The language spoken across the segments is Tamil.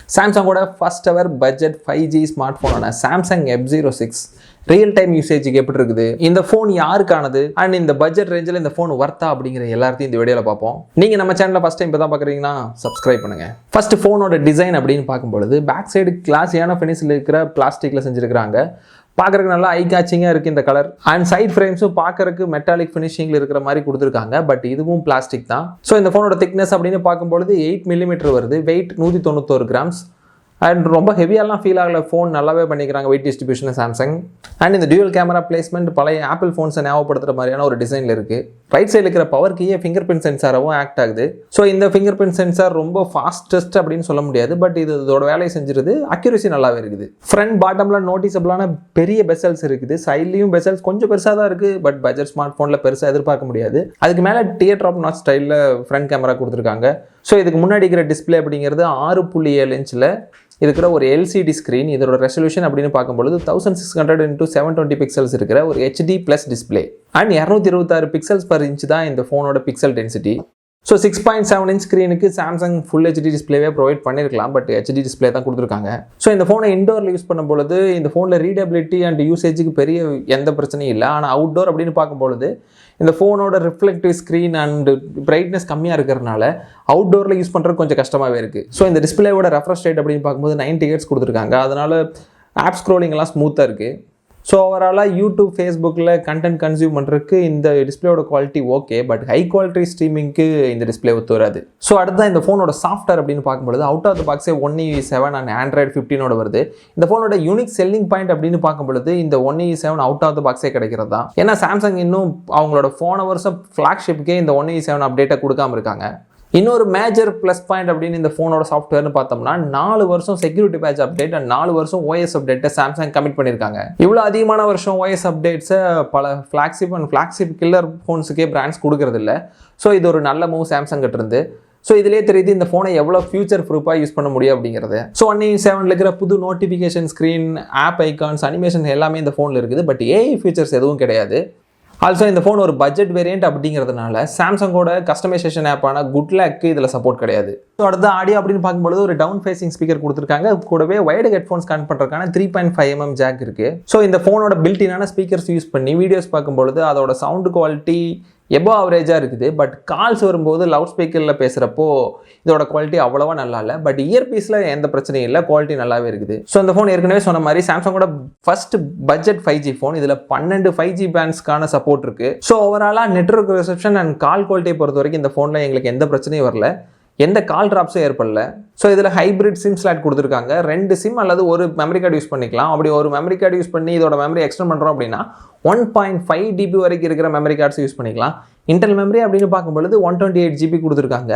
Samsung first ever budget 5G smartphone Samsung F06 real time usage எப்படி இருக்குது இந்த ஃபோன் யாருக்கானது அண்ட் இந்த பட்ஜெட் ரேஞ்சில் இந்த ஃபோன் வர்த்தா அப்படிங்கிற எல்லாத்தையும் இந்த வீடியோவில் பார்ப்போம். நீங்கள் நம்ம சேனலில் ஃபஸ்ட் டைம் இப்போ தான் பார்க்குறீங்கன்னா சப்ஸ்கிரைப் பண்ணுங்கள். ஃபர்ஸ்ட் ஃபோனோட டிசைன் அப்படின்னு பார்க்கும்பொழுது பேக் சைடு கிளாஸியான ஃபினிஷில் இருக்கிற பிளாஸ்டிக்கில் செஞ்சுருக்கிறாங்க. பார்க்குறதுக்கு நல்லா ஐ கேச்சிங்காக இருக்குது இந்த கலர். அண்ட் சைட் ஃப்ரேம்ஸும் பார்க்குறதுக்கு மெட்டாலிக் ஃபினிஷிங்கில் இருக்கிற மாதிரி கொடுத்துருக்காங்க. பட் இதுவும் பிளாஸ்டிக் தான். ஸோ இந்த ஃபோனோட திக்னஸ் அப்படின்னு பார்க்கும்பொழுது 8 mm வருது. Wait 191 grams. அண்ட் ரொம்ப ஹெவியாலாம் ஃபீல் ஆகல. ஃபோன் நல்லாவே பண்ணிக்கிறாங்க வெயிட் டிஸ்ட்ரிபியூஷன் சாம்சங். அண்ட் இந்த டியூவல் கேமரா பிளேஸ்மெண்ட் பழைய ஆப்பிள் ஃபோன்ஸை ஞாபகப்படுத்துகிற மாதிரியான ஒரு டிசைனில் இருக்குது. ரைட் சைடில் இருக்கிற பவர் கீயே ஃபிங்கர் பிரிண்ட் சென்சாராகவும் ஆக்ட் ஆகுது. ஸோ இந்த ஃபிங்கர் பிரிண்ட் சென்சார் ரொம்ப ஃபாஸ்டஸ்ட் அப்படின்னு சொல்ல முடியாது. பட் இதோட வேலையை செஞ்சிருது. அக்யூரசி நல்லாவே இருக்குது. ஃப்ரண்ட் பாட்டமில் நோட்டிசபிளான பெரிய பெசல்ஸ் இருக்குது. சைட்லையும் பெசல்ஸ் கொஞ்சம் பெருசாக தான் இருக்குது. பட் பட்ஜெட் ஸ்மார்ட் ஃபோனில் பெருசாக எதிர்பார்க்க முடியாது. அதுக்கு மேலே டியர் ட்ராப் நாட் ஸ்டைலில் ஃப்ரண்ட் கேமரா கொடுத்துருக்காங்க. ஸோ இதுக்கு முன்னாடி இருக்கிற டிஸ்பிளே அப்படிங்கிறது 6.7 இன்ச்சில் இருக்கிற ஒரு எல்சிடி ஸ்க்ரீன். இதோட ரெசல்யூஷன் அப்படின்னு பார்க்கும்பொழுது 1600x720 பிக்சல்ஸ் இருக்கிற ஒரு HD+ display. And 226 pixels per inch தான் இந்த ஃபோனோட பிக்சல் டென்சிட்டி. ஸோ 6.7 இன்ச் ஸ்க்ரீனுக்கு சாம்சங் ஃபுல் HD டிஸ்பிளேவே ப்ரொவைட் பண்ணியிருக்கலாம். பட் HD டிஸ்பிளே தான் கொடுத்துருக்காங்க. ஸோ இந்த ஃபோனை இண்டோரில் யூஸ் பண்ணும்பொழுது இந்த ஃபோனில் ரீடபிலிட்டி அண்ட் யூசேஜுக்கு பெரிய எந்த பிரச்சனையும் இல்லை. ஆனால் அவுட்டோர் அப்படின்னு பார்க்கும்பொழுது இந்த ஃபோனோட ரிஃப்ளெக்டிவ் ஸ்க்ரீன் அண்ட் பிரைட்னஸ் கம்மியாக இருக்கிறதுனால அவுட்டோரில் யூஸ் பண்ணுறது கொஞ்சம் கஷ்டமாகவே இருக்குது. ஸோ இந்த டிஸ்பிளேவோட ரெஃப்ரெஷ் ரேட் அப்படின்னு பார்க்கும்போது 90 Hz கொடுத்துருக்காங்க. அதனால் ஆப் ஸ்க்ரோலிங்லாம் ஸ்மூத்தாக இருக்குது. ஸோ ஓவராலாக யூடியூப், ஃபேஸ்புக்கில் கண்டென்ட் கன்சியூம் பண்ணுறதுக்கு இந்த டிஸ்பிளேயோட quality okay. But high quality ஸ்ட்ரீமிங்க்கு இந்த டிஸ்பிளே ஒத்து வராது. ஸோ அடுத்த இந்த ஃபோனோட சாஃப்ட்வேர் அப்படின்னு பார்க்கும்போது அவுட் ஆஃப் த பாக்ஸே 1UI7 அண்ட் Android 15 வருது. இந்த ஃபோனோட யூனிக் செல்லிங் பாயிண்ட் அப்படின்னு பார்க்கும்பொழுது இந்த 1UI7 அவுட் ஆஃப் த பாக்ஸே கிடைக்கிறது தான். ஏன்னா சாம்சங் இன்னும் அவங்களோட போன வருஷம் ஃப்ளாக்ஷிப்புக்கே இந்த 1UI7 அப்டேட்டை கொடுக்காம இருக்காங்க. இன்னொரு மேஜர் ப்ளஸ் பாயிண்ட் அப்படின்னு இந்த ஃபோனோட சாஃப்ட்வேர்னு பார்த்தோம்னா 4 வருஷம் செக்யூரிட்டி பேட்ச் அப்டேட் அண்ட் 4 வருஷம் OS அப்டேட்டை சாம்சங் கமிட் பண்ணியிருக்காங்க. இவ்வளோ அதிகமான வருஷம் OS அப்டேட்ஸை பல ஃப்ளாக்ஷிப் கில்லர் ஃபோன்ஸுக்கே பிராண்ட்ஸ் கொடுக்கறது இல்லை. ஸோ இது ஒரு நல்ல மூவ் சாம்சங் கிட்ட இருந்து. ஸோ இதிலே தெரியுது இந்த ஃபோனை எவ்வளோ ஃபியூச்சர் ப்ரூஃபாக யூஸ் பண்ண முடியும் அப்படிங்கிறது. ஸோ 1UI7 இருக்கிற புது notification screen, app icons, animation எல்லாமே இந்த ஃபோனில் இருக்குது. பட் AI ஃபீச்சர்ஸ் எதுவும் கிடையாது. ஆல்சோ இந்த ஃபோன் ஒரு பட்ஜெட் வேரியன்ட் அப்படிங்கிறதுனால சாம்சங்கோட கஸ்டமைசேஷன் ஆப்பான குட்லாக்கு இதில் சப்போர்ட் கிடையாது. ஸோ அடுத்த ஆடியோ அப்படின்னு பார்க்கும்போது ஒரு டவுன் ஃபேசிங் ஸ்பீக்கர் கொடுத்துருக்காங்க. கூடவே வைடு ஹெட்ஃபோன்ஸ் கனெக்ட் பண்ணுறதுக்கான 3.5mm ஜாக் இருக்குது. ஸோ இந்த ஃபோனோட பில்டினான ஸ்பீக்கர்ஸ் யூஸ் பண்ணி வீடியோஸ் பார்க்கும்பொழுது அதோட சவுண்டு குவாலிட்டி எபோ ஆவரேஜாக இருக்குது. பட் கால்ஸ் வரும்போது லவுட் ஸ்பீக்கரில் பேசுகிறப்போ இதோட குவாலிட்டி அவ்வளோவா நல்லா இல்லை. பட் இயர்பீஸில் எந்த பிரச்சனையும் இல்லை, குவாலிட்டி நல்லாவே இருக்குது. ஸோ இந்த ஃபோன் ஏற்கனவே சொன்ன மாதிரி சாம்சங்கோட ஃபர்ஸ்ட் பட்ஜெட் 5G ஃபோன். இதில் 12 5G பேண்ட்ஸ்க்கான சப்போர்ட் இருக்குது. ஸோ ஓவராலாக நெட்வொர்க் ரிசப்ஷன் அண்ட் கால் குவாலிட்டியை பொறுத்த வரைக்கும் இந்த ஃபோனில் எங்களுக்கு எந்த பிரச்சனையும் வரல, எந்த கால் ட்ராப்ஸும் ஏற்படல. ஸோ இதில் ஹைப்ரிட் சிம் ஸ்லாட் கொடுத்துருக்காங்க. 2 சிம் அல்லது ஒரு மெமரி கார்டு யூஸ் பண்ணிக்கலாம். அப்படி ஒரு மெமரி கார்டு யூஸ் பண்ணி இதோட மெமரி எக்ஸ்டெண்ட் பண்ணுறோம் அப்படின்னா 1.5 GB வரைக்கும் இருக்கிற மெமரி கார்ட்ஸ் யூஸ் பண்ணிக்கலாம். இன்டர்னல் மெமரி அப்படின்னு பார்க்கும்பொழுது 128 GB கொடுத்துருக்காங்க.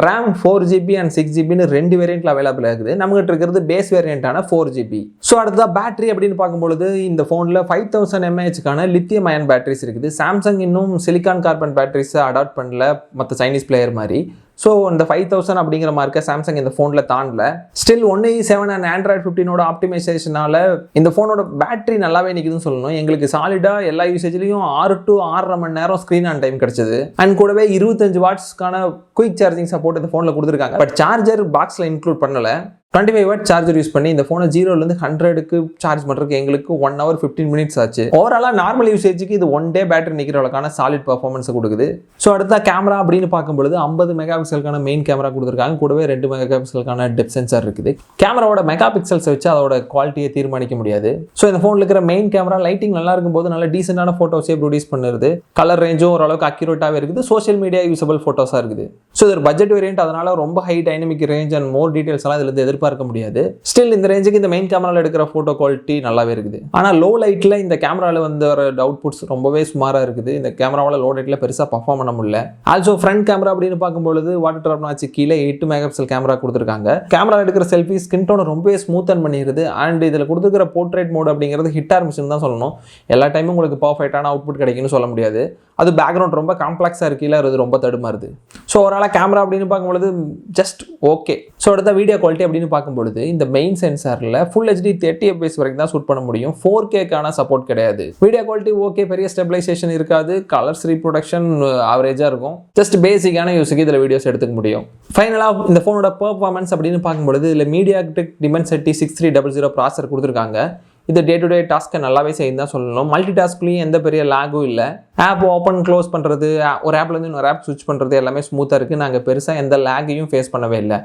RAM 4 GB அண்ட் 6 GBன்னு 2 வேரியண்ட்டில் அவைலபிள் ஆகுது. நம்மகிட்ட இருக்கிறது பேஸ் வேரியண்ட்டான 4 GB. ஸோ அடுத்த பேட்டரி அப்படின்னு பார்க்கும்பொழுது இந்த ஃபோனில் 5000 mAhக்கான லித்தியம் அயன் பேட்டரிஸ் இருக்குது. சாம்சங் இன்னும் சிலிக்கான் கார்பன் பேட்டரிஸை அடாப்ட் பண்ணல மற்ற சைனீஸ் பிளேயர் மாதிரி. ஸோ இந்த 5000 அப்படிங்கிற மார்க்கை சாம்சங் இந்த ஃபோனில் தாண்டல. ஸ்டில் 1UI7 அண்ட் Android 15 ஆப்டிமைசேஷனால இந்த ஃபோனோட பேட்டரி நல்லாவே நிற்குதுன்னு சொல்லணும். எங்களுக்கு சாலிடாக எல்லா யூசேஜ்லையும் 6 to 6.5 மணி நேரம் ஸ்க்ரீன் ஆன் டைம் கிடைச்சது. அண்ட் கூடவே 25 வாட்ஸ்க்கான குயிக் சார்ஜிங் சப்போர்ட் இந்த ஃபோனில் கொடுத்துருக்காங்க. பட் சார்ஜர் பாக்ஸில் இன்க்ளூட் பண்ணல. 25 வாட் சார்ஜர் யூஸ் பண்ணி இந்த ஃபோனை 0லேருந்து 100க்கு சார்ஜ் பண்ணுறதுக்கு எங்களுக்கு 1 hour 15 minutes ஆச்சு. ஓவராலாக நார்மல் யூசேஜுக்கு இது 1 day பேட்டரி நிற்கிற அளவுக்கான சாலிட் பர்ஃபார்மன்ஸை கொடுக்குது. ஸோ அடுத்த கேமரா அப்படின்னு பார்க்கும்பொழுது 50 மெகாபிக்சலுக்கான மெயின் கேமரா கொடுத்துருக்காங்க. கூடவே 2 மெகாபிக்சலுக்கான டெப்த் சென்சார் இருக்குது. கேமராவோட மெகாபிக்சல்ஸை வச்சு அதோட குவாலிட்டியை தீர்மானிக்க முடியாது. ஸோ இந்த ஃபோனில் இருக்கிற மெயின் கேமரா லைட்டிங் நல்லா இருக்கும்போது நல்ல டீசெண்டான ஃபோட்டோஸே ப்ரொடியூஸ் பண்ணுறது. கலர் ரேஞ்சும் ஓரளவுக்கு அக்யூரேட்டாகவே இருக்குது. சோஷியல் மீடியா யூஸபிள் ஃபோட்டோஸாக இருக்குது. ஸோ இது ஒரு பட்ஜெட் வேரியன்ட், அதனால ரொம்ப high dynamic range and more details எல்லாம் இதில் எதிர்பார்க்க முடியாது. ஸ்டில் இந்த ரேஞ்சுக்கு இந்த மெயின் கேமராவில் எடுக்கிற ஃபோட்டோ குவாலிட்டி நல்லாவே இருக்குது. ஆனால் லோ லைட்டில் இந்த கேமராவில் வந்து வர அவுட்புட்ஸ் ரொம்பவே சுமாராக இருக்குது. இந்த கேமராவில் லோ லைட்டில் பெருசாக பர்ஃபார்ம் பண்ண முடியல. ஆல்சோ ஃப்ரண்ட் கேமரா அப்படின்னு பார்க்கும்பொழுது வாட்டர் ட்ராப் நாச்சு கீழே 8 மெகாபிக்சல் கேமரா கொடுத்துருக்காங்க. கேமரா எடுக்கிற செல்ஃபி ஸ்கின் டோனை ரொம்பவே ஸ்மூத் அண்ட் பண்ணிடுது. அண்ட் இதில் கொடுத்துருக்கிற போர்ட்ரேட் மோட் அப்படிங்கிறது ஹிட்டார் மிஷின் தான் சொல்லணும். எல்லா டைமும் உங்களுக்கு பர்ஃபெக்டான அவுட்புட் கிடைக்குன்னு சொல்ல முடியாது. அது பேக்ரவுண்ட் ரொம்ப காம்ப்ளெக்ஸாக இருக்கீங்களா, அது ரொம்ப தடுமாறுது. ஸோ ஓவராலாக கேமரா அப்படின்னு பார்க்கும்பொழுது ஜஸ்ட் ஓகே. ஸோ அடுத்த வீடியோ குவாலிட்டி அப்படின்னு பார்க்கும்பொழுது இந்த மெயின் சென்சாரில் ஃபுல் HD 30 fps வரைக்கும் தான் ஷூட் பண்ண முடியும். 4K சப்போர்ட் கிடையாது. வீடியோ குவாலிட்டி ஓகே, பெரிய ஸ்டெபிலைசேஷன் இருக்காது. கலர்ஸ் ரீப்ரொடக்ஷன் ஆவரேஜாக இருக்கும். ஜஸ்ட் பேசிக்கான யூஸுக்கு இதில் வீடியோஸ் எடுத்துக்க முடியும். ஃபைனலாக இந்த ஃபோனோட பெர்ஃபார்மன்ஸ் அப்படின்னு பார்க்கும்பொழுது இதில் MediaTek Dimensity 6300 ப்ராசர் கொடுத்துருக்காங்க. இது டே டு டே டாஸ்க்கை நல்லாவே செய்யும் தான் சொல்லணும். மல்டி டாஸ்க்லையும் எந்த பெரிய லேகும் இல்லை. ஆப் ஓப்பன் க்ளோஸ் பண்ணுறது, ஒரு ஆப்லேருந்து இன்னொரு ஆப் ஸ்விட்ச் பண்ணுறது எல்லாமே ஸ்மூத்தாக இருக்குது. நாங்கள் பெருசாக எந்த லேகையும் ஃபேஸ் பண்ணவே இல்லை.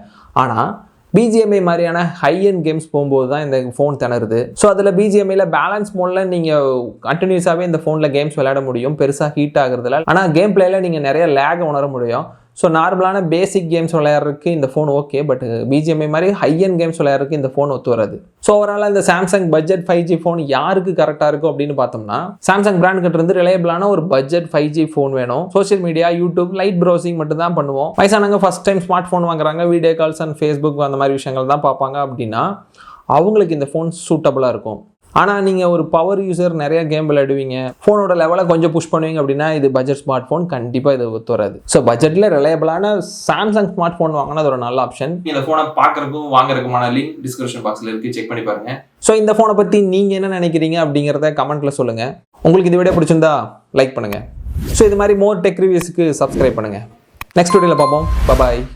ஆனால் BGMI மாதிரியான ஹை அண்ட் கேம்ஸ் போகும்போது தான் இந்த ஃபோன் திணறுது. ஸோ அதில் BGMIயில் பேலன்ஸ் மோடில் நீங்கள் கண்டினியூஸாகவே இந்த ஃபோனில் கேம்ஸ் விளையாட முடியும், பெருசாக ஹீட் ஆகுறதுல. ஆனால் கேம் பிளேயில் நீங்கள் நிறைய லேகை உணர முடியும். ஸோ நார்மலான பேசிக் கேம்ஸ் விளையாடுறதுக்கு இந்த ஃபோன் ஓகே, பட் BGMI மாதிரி ஹை அண்ட் கேம்ஸ் விளையாடுறதுக்கு இந்த ஃபோன் ஒத்து வராது. ஸோ ஓவரால் இந்த சாம்சங் பட்ஜெட் 5G ஃபோன் யாருக்கு கரெக்டாக இருக்கும் அப்படின்னு பார்த்தோம்னா, சாம்சங் பிராண்ட் கிட்ட இருந்து ரிலையபிளான ஒரு பட்ஜெட் 5G ஃபோன் வேணும். Social media, YouTube, light browsing மட்டும் தான் பண்ணுவோம். வயசானவங்க ஃபர்ஸ்ட் டைம் ஸ்மார்ட் ஃபோன் வாங்குறாங்க, வீடியோ கால்ஸ் அண்ட் ஃபேஸ்புக் அந்த மாதிரி விஷயங்கள் தான் பார்ப்பாங்க அப்படின்னா அவங்களுக்கு இந்த ஃபோன் சூட்டபுளாக இருக்கும். ஆனால் நீங்கள் ஒரு பவர் யூசர், நிறைய கேம் விளையாடுவீங்க, ஃபோனோட லெவலை கொஞ்சம் புஷ் பண்ணுவீங்க அப்படின்னா இது பட்ஜெட் ஸ்மார்ட் ஃபோன் கண்டிப்பாக இது ஒத்து வராது. ஸோ பட்ஜெட்டில் ரிலையபிளான சாம்சங் ஸ்மார்ட் ஃபோன் வாங்கினா அது ஒரு நல்ல ஆப்ஷன். இந்த ஃபோனை பார்க்குறதுக்கும் வாங்குறதுக்குமான லிங்க் டிஸ்கிரிப்ஷன் பாக்ஸில் இருக்குது, செக் பண்ணி பாருங்க. ஸோ இந்த ஃபோனை பற்றி நீங்கள் என்ன நினைக்கிறீங்க அப்படிங்கிறத கமெண்ட்டில் சொல்லுங்கள். உங்களுக்கு இந்த வீடியோ பிடிச்சிருந்தா லைக் பண்ணுங்கள். ஸோ இது மாதிரி மோர் டெக் ரிவ்யூஸ்க்கு சப்ஸ்கிரைப் பண்ணுங்கள். நெக்ஸ்ட் வீடியோவில் பார்ப்போம். பாய்.